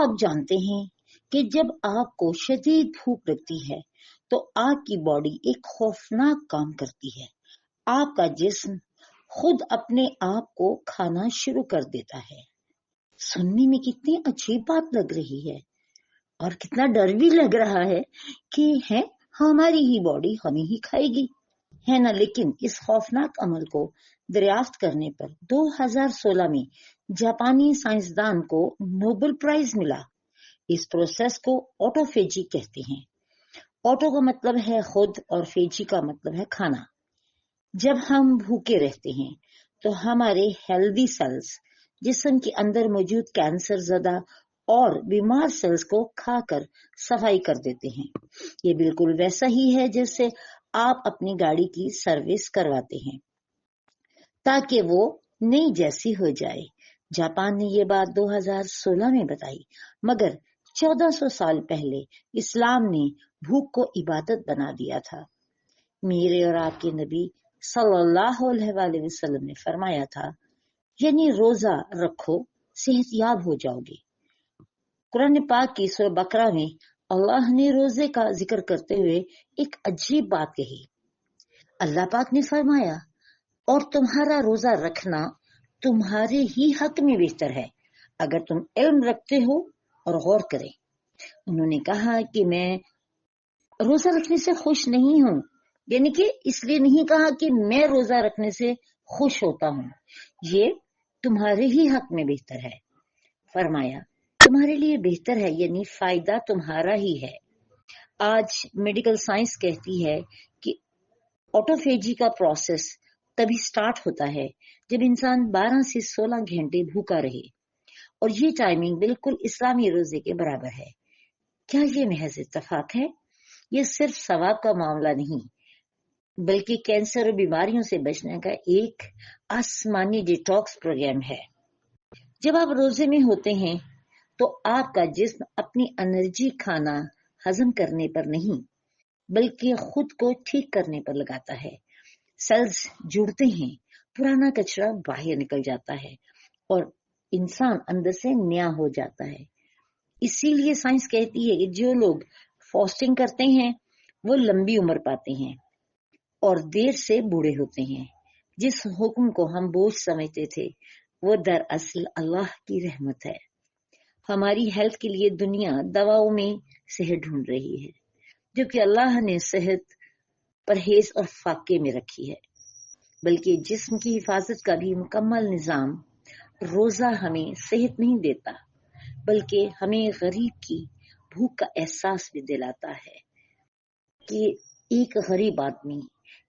آپ جانتے ہیں کہ جب آپ کو شدید بھوک لگتی ہے تو آپ کی باڈی ایک خوفناک کام کرتی ہے. آپ کا جسم خود اپنے آپ کو کھانا شروع کر دیتا ہے. سننے میں کتنی عجیب بات لگ رہی ہے اور کتنا ڈر بھی لگ رہا ہے کہ ہماری ہی باڈی ہمیں ہی کھائے گی، ہے نا. لیکن اس خوفناک عمل کو دریافت کرنے پر 2016 میں جاپانی سائنسدان کو نوبل پرائز ملا. اس پروسیس کو آٹوفیجی کہتے ہیں. آٹو کا مطلب ہے خود اور فیجی کا مطلب ہے کھانا. جب ہم بھوکے رہتے ہیں تو ہمارے ہیلدی سیلز جسم کے اندر موجود کینسر زدہ اور بیمار سیلز کو کھا کر صفائی کر دیتے ہیں. یہ بالکل ویسا ہی ہے جیسے آپ اپنی گاڑی کی سروس کرواتے ہیں تاکہ وہ نئی جیسی ہو جائے. جاپان نے یہ بات 2016 میں بتائی، مگر 1400 سال پہلے اسلام نے بھوک کو عبادت بنا دیا تھا. میرے اور آپ کے نبی صلی اللہ علیہ وآلہ وسلم نے فرمایا تھا، یعنی روزہ رکھو صحت یاب ہو جاؤ گے. قرآن پاک کی سورہ بقرہ میں اللہ نے روزے کا ذکر کرتے ہوئے ایک عجیب بات کہی. اللہ پاک نے فرمایا، اور تمہارا روزہ رکھنا تمہارے ہی حق میں بہتر ہے اگر تم علم رکھتے ہو اور غور کریں. انہوں نے کہا کہ میں روزہ رکھنے سے خوش نہیں ہوں، یعنی کہ اس لیے نہیں کہا کہ میں روزہ رکھنے سے خوش ہوتا ہوں، یہ تمہارے ہی حق میں بہتر ہے. فرمایا تمہارے لیے بہتر ہے، یعنی فائدہ تمہارا ہی ہے. آج میڈیکل سائنس کہتی ہے کہ آٹوفیجی کا پروسیس تبھی سٹارٹ ہوتا ہے جب انسان 12 سے 16 گھنٹے بھوکا رہے، اور یہ ٹائمنگ بالکل اسلامی روزے کے برابر ہے. کیا یہ محض اتفاق ہے؟ یہ صرف ثواب کا معاملہ نہیں بلکہ کینسر اور بیماریوں سے بچنے کا ایک آسمانی ڈیٹاکس پروگرام ہے. جب آپ روزے میں ہوتے ہیں تو آپ کا جسم اپنی انرجی کھانا ہضم کرنے پر نہیں بلکہ خود کو ٹھیک کرنے پر لگاتا ہے. سیلز جڑتے ہیں، پرانا کچرا باہر نکل جاتا ہے اور انسان اندر سے نیا ہو جاتا ہے. اسی لیے سائنس کہتی ہے کہ جو لوگ فاسٹنگ کرتے ہیں وہ لمبی عمر پاتے ہیں اور دیر سے بوڑھے ہوتے ہیں. جس حکم کو ہم بوجھ سمجھتے تھے وہ دراصل اللہ کی رحمت ہے. ہماری ہیلتھ کے لیے دنیا دواؤں میں صحت ڈھونڈ رہی ہے، جبکہ اللہ نے صحت پرہیز اور فاقے میں رکھی ہے. بلکہ جسم کی حفاظت کا بھی مکمل نظام. روزہ ہمیں صحت نہیں دیتا بلکہ ہمیں غریب کی بھوک کا احساس بھی دلاتا ہے کہ ایک غریب آدمی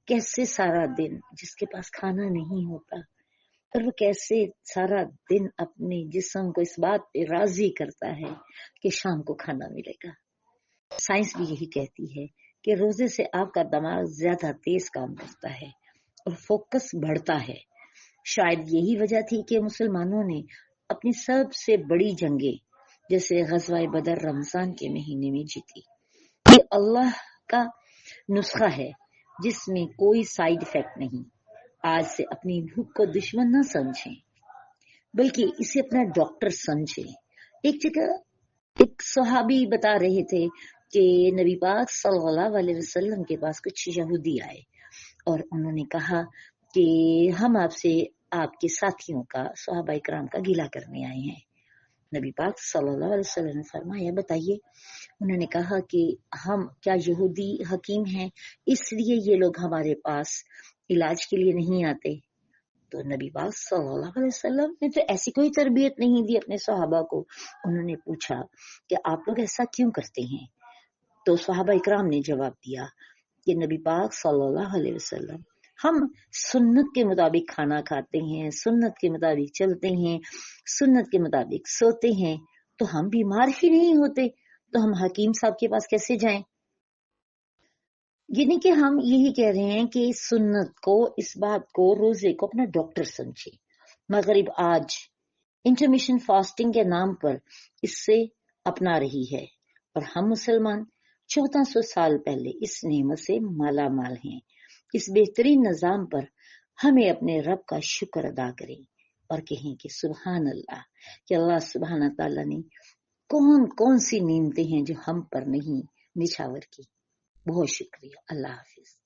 کیسے سارا دن، جس کے پاس کھانا نہیں ہوتا، اور وہ کیسے سارا دن اپنے جسم کو اس بات پہ راضی کرتا ہے کہ شام کو کھانا ملے گا. سائنس بھی یہی کہتی ہے کہ روزے سے آپ کا دماغ زیادہ تیز کام کرتا ہے اور فوکس بڑھتا ہے. شاید یہی وجہ تھی کہ مسلمانوں نے اپنی سب سے بڑی جنگیں جیسے غزوہ بدر رمضان کے مہینے میں جیتی. یہ اللہ کا نسخہ ہے جس میں کوئی سائیڈ افیکٹ نہیں. آج سے اپنی بھوک کو دشمن نہ سمجھیں بلکہ اسے اپنا ڈاکٹر سمجھیں. ایک جگہ ایک صحابی بتا رہے تھے کہ نبی پاک صلی اللہ علیہ وسلم کے پاس کچھ یہودی آئے اور انہوں نے کہا کہ ہم آپ سے آپ کے ساتھیوں کا، صحابہ کرام کا گلہ کرنے آئے ہیں. نبی پاک صلی اللہ علیہ وسلم نے فرمایا بتائیے. انہوں نے کہا کہ ہم کیا یہودی حکیم ہیں اس لیے یہ لوگ ہمارے پاس علاج کے لیے نہیں آتے؟ تو نبی پاک صلی اللہ علیہ وسلم نے تو ایسی کوئی تربیت نہیں دی اپنے صحابہ کو. انہوں نے پوچھا کہ آپ لوگ ایسا کیوں کرتے ہیں؟ تو صحابہ اکرام نے جواب دیا کہ نبی پاک صلی اللہ علیہ وسلم، ہم سنت کے مطابق کھانا کھاتے ہیں، سنت کے مطابق چلتے ہیں، سنت کے مطابق سوتے ہیں، تو ہم بیمار ہی نہیں ہوتے، تو ہم حکیم صاحب کے پاس کیسے جائیں؟ یعنی کہ ہم یہی کہہ رہے ہیں کہ سنت کو، اس بات کو، روزے کو اپنا ڈاکٹر سمجھے. مغرب آج انٹرمیشن فاسٹنگ کے نام پر اس سے اپنا رہی ہے اور ہم مسلمان 1400 سال پہلے اس نعمت سے مالا مال ہیں. اس بہترین نظام پر ہمیں اپنے رب کا شکر ادا کریں اور کہیں کہ سبحان اللہ، کہ اللہ سبحانہ تعالیٰ نے کون کون سی نعمتیں ہیں جو ہم پر نہیں نچھاور کی. بہت شکریہ. اللہ حافظ.